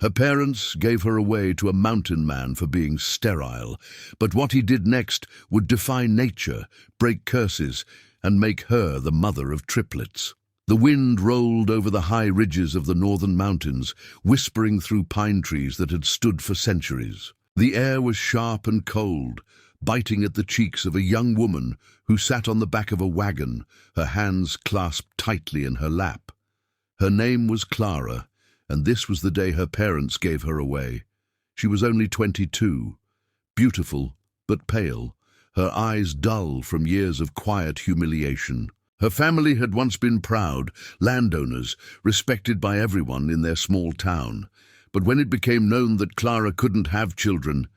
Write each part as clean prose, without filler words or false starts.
Her parents gave her away to a mountain man for being sterile, but what he did next would defy nature, break curses, and make her the mother of triplets. The wind rolled over the high ridges of the northern mountains, whispering through pine trees that had stood for centuries. The air was sharp and cold, biting at the cheeks of a young woman who sat on the back of a wagon, her hands clasped tightly in her lap. Her name was Clara, and this was the day her parents gave her away. She was only 22, beautiful but pale, her eyes dull from years of quiet humiliation. Her family had once been proud, landowners, respected by everyone in their small town. But when it became known that Clara couldn't have children,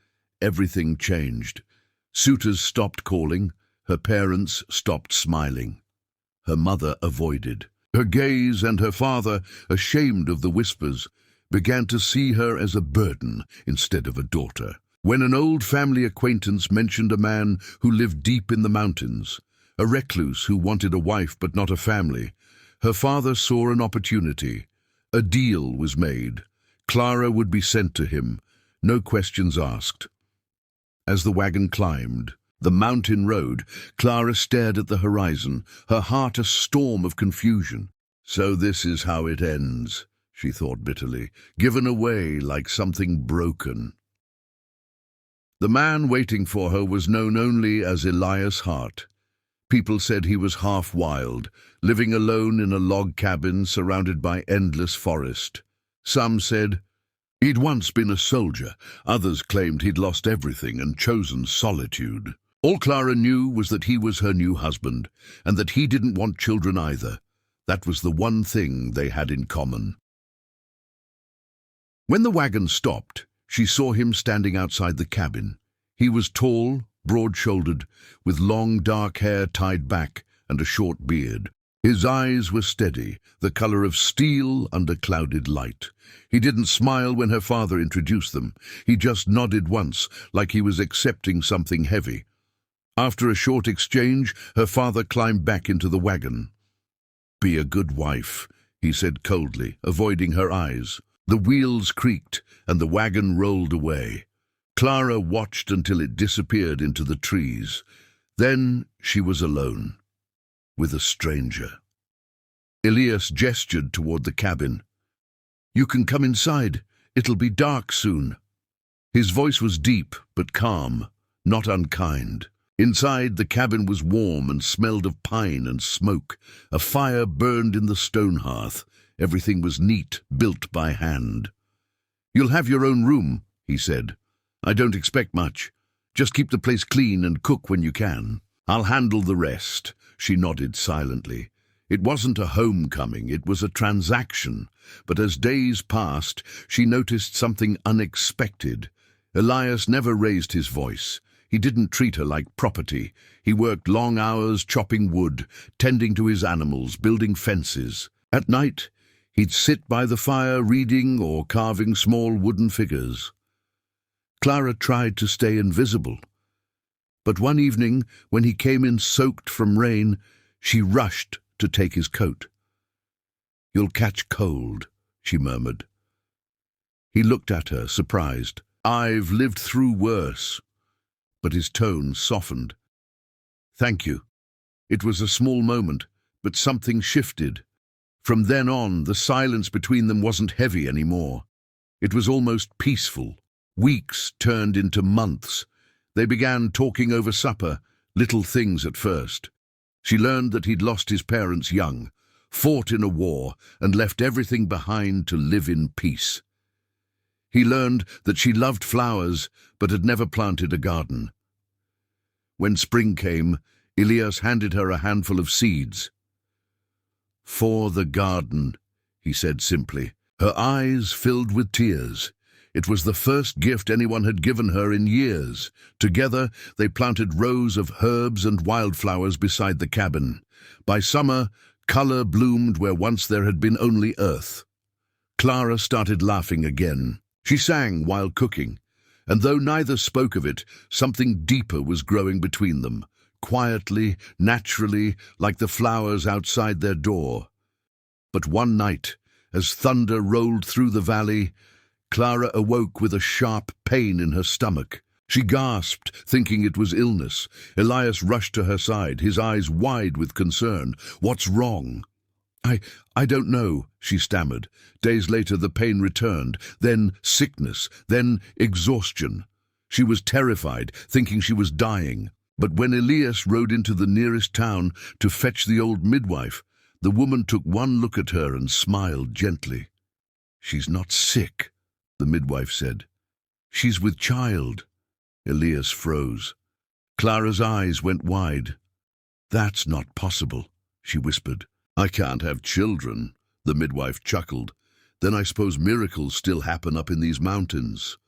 everything changed. Suitors stopped calling, her parents stopped smiling. Her mother avoided. Her gaze and her father, ashamed of the whispers, began to see her as a burden instead of a daughter. When an old family acquaintance mentioned a man who lived deep in the mountains, a recluse who wanted a wife but not a family, her father saw an opportunity. A deal was made. Clara would be sent to him, no questions asked. As the wagon climbed the mountain road, Clara stared at the horizon, her heart a storm of confusion. So this is how it ends, she thought bitterly, given away like something broken. The man waiting for her was known only as Elias Hart. People said he was half wild, living alone in a log cabin surrounded by endless forest. Some said he'd once been a soldier, others claimed he'd lost everything and chosen solitude. All Clara knew was that he was her new husband, and that he didn't want children either. That was the one thing they had in common. When the wagon stopped, she saw him standing outside the cabin. He was tall, broad-shouldered, with long dark hair tied back and a short beard. His eyes were steady, the color of steel under clouded light. He didn't smile when her father introduced them. He just nodded once, like he was accepting something heavy. After a short exchange, her father climbed back into the wagon. "Be a good wife," he said coldly, avoiding her eyes. The wheels creaked, and the wagon rolled away. Clara watched until it disappeared into the trees. Then she was alone, with a stranger. Elias gestured toward the cabin. "You can come inside. It'll be dark soon." His voice was deep but calm, not unkind. Inside, the cabin was warm and smelled of pine and smoke. A fire burned in the stone hearth. Everything was neat, built by hand. "You'll have your own room," he said. "I don't expect much. Just keep the place clean and cook when you can. I'll handle the rest." She nodded silently. It wasn't a homecoming, it was a transaction. But as days passed, she noticed something unexpected. Elias never raised his voice. He didn't treat her like property. He worked long hours chopping wood, tending to his animals, building fences. At night, he'd sit by the fire reading or carving small wooden figures. Clara tried to stay invisible. But one evening, when he came in soaked from rain, she rushed to take his coat. "You'll catch cold," she murmured. He looked at her, surprised. "I've lived through worse." But his tone softened. "Thank you." It was a small moment, but something shifted. From then on, the silence between them wasn't heavy anymore. It was almost peaceful. Weeks turned into months. They began talking over supper, little things at first. She learned that he'd lost his parents young, fought in a war, and left everything behind to live in peace. He learned that she loved flowers, but had never planted a garden. When spring came, Elias handed her a handful of seeds. "For the garden," he said simply. Her eyes filled with tears. It was the first gift anyone had given her in years. Together, they planted rows of herbs and wildflowers beside the cabin. By summer, color bloomed where once there had been only earth. Clara started laughing again. She sang while cooking, and though neither spoke of it, something deeper was growing between them, quietly, naturally, like the flowers outside their door. But one night, as thunder rolled through the valley, Clara awoke with a sharp pain in her stomach. She gasped, thinking it was illness. Elias rushed to her side, his eyes wide with concern. "What's wrong?" I don't know," she stammered. Days later the pain returned, then sickness, then exhaustion. She was terrified, thinking she was dying. But when Elias rode into the nearest town to fetch the old midwife, the woman took one look at her and smiled gently. "She's not sick," the midwife said. "She's with child." Elias froze. Clara's eyes went wide. "That's not possible," she whispered. "I can't have children," the midwife chuckled. "Then I suppose miracles still happen up in these mountains."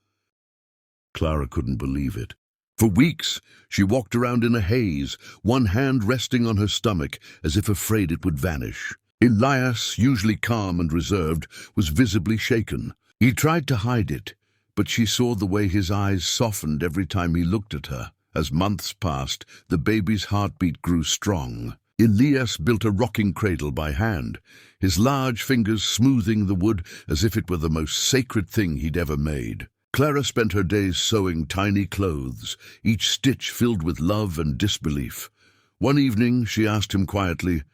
Clara couldn't believe it. For weeks, she walked around in a haze, one hand resting on her stomach as if afraid it would vanish. Elias, usually calm and reserved, was visibly shaken. He tried to hide it, but she saw the way his eyes softened every time he looked at her. As months passed, the baby's heartbeat grew strong. Elias built a rocking cradle by hand, his large fingers smoothing the wood as if it were the most sacred thing he'd ever made. Clara spent her days sewing tiny clothes, each stitch filled with love and disbelief. One evening, she asked him quietly,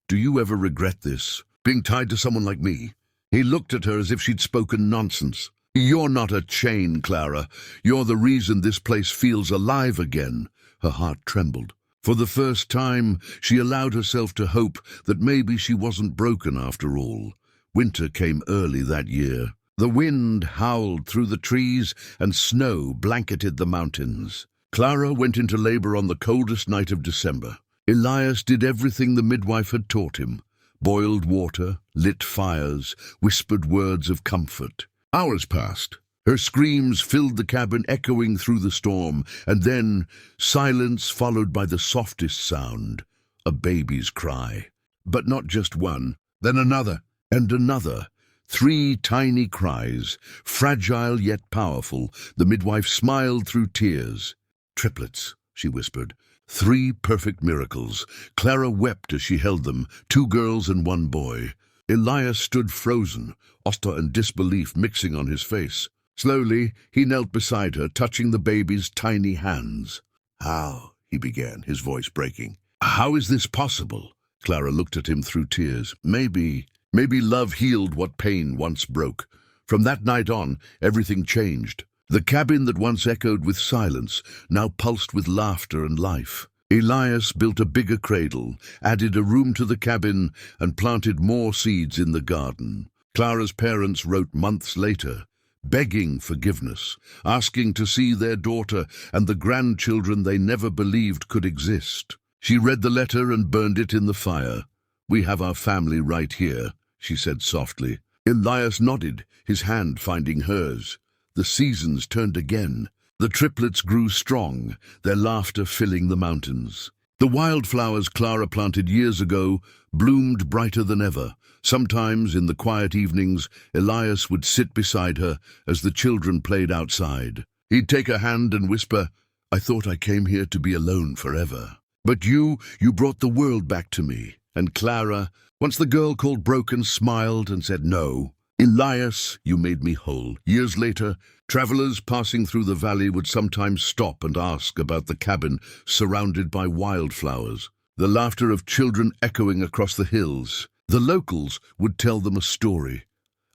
"Do you ever regret this, being tied to someone like me?" He looked at her as if she'd spoken nonsense. "You're not a chain, Clara. You're the reason this place feels alive again." Her heart trembled. For the first time, she allowed herself to hope that maybe she wasn't broken after all. Winter came early that year. The wind howled through the trees and snow blanketed the mountains. Clara went into labor on the coldest night of December. Elias did everything the midwife had taught him. Boiled water, lit fires, whispered words of comfort. Hours passed. Her screams filled the cabin, echoing through the storm, and then silence followed by the softest sound, a baby's cry. But not just one, then another, and another. 3 tiny cries, fragile yet powerful. The midwife smiled through tears. "Triplets," she whispered. 3 perfect miracles. Clara wept as she held them, 2 girls and 1 boy. Elias stood frozen, awe and disbelief mixing on his face. Slowly, he knelt beside her, touching the baby's tiny hands. "How?" he began, his voice breaking. "How is this possible?" Clara looked at him through tears. Maybe love healed what pain once broke. From that night on, everything changed. The cabin that once echoed with silence now pulsed with laughter and life. Elias built a bigger cradle, added a room to the cabin, and planted more seeds in the garden. Clara's parents wrote months later, begging forgiveness, asking to see their daughter and the grandchildren they never believed could exist. She read the letter and burned it in the fire. "We have our family right here," she said softly. Elias nodded, his hand finding hers. The seasons turned again. The triplets grew strong, their laughter filling the mountains. The wildflowers Clara planted years ago bloomed brighter than ever. Sometimes, in the quiet evenings, Elias would sit beside her as the children played outside. He'd take her hand and whisper, "I thought I came here to be alone forever. But you brought the world back to me." And Clara, once the girl called broken, smiled and said, "No. Elias, you made me whole." Years later, travelers passing through the valley would sometimes stop and ask about the cabin surrounded by wildflowers, the laughter of children echoing across the hills. The locals would tell them a story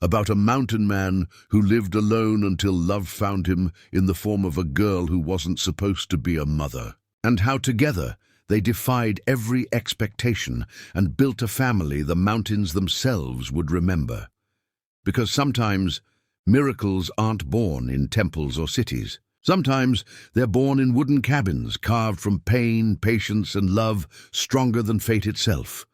about a mountain man who lived alone until love found him in the form of a girl who wasn't supposed to be a mother, and how together they defied every expectation and built a family the mountains themselves would remember. Because sometimes miracles aren't born in temples or cities. Sometimes they're born in wooden cabins carved from pain, patience, and love stronger than fate itself.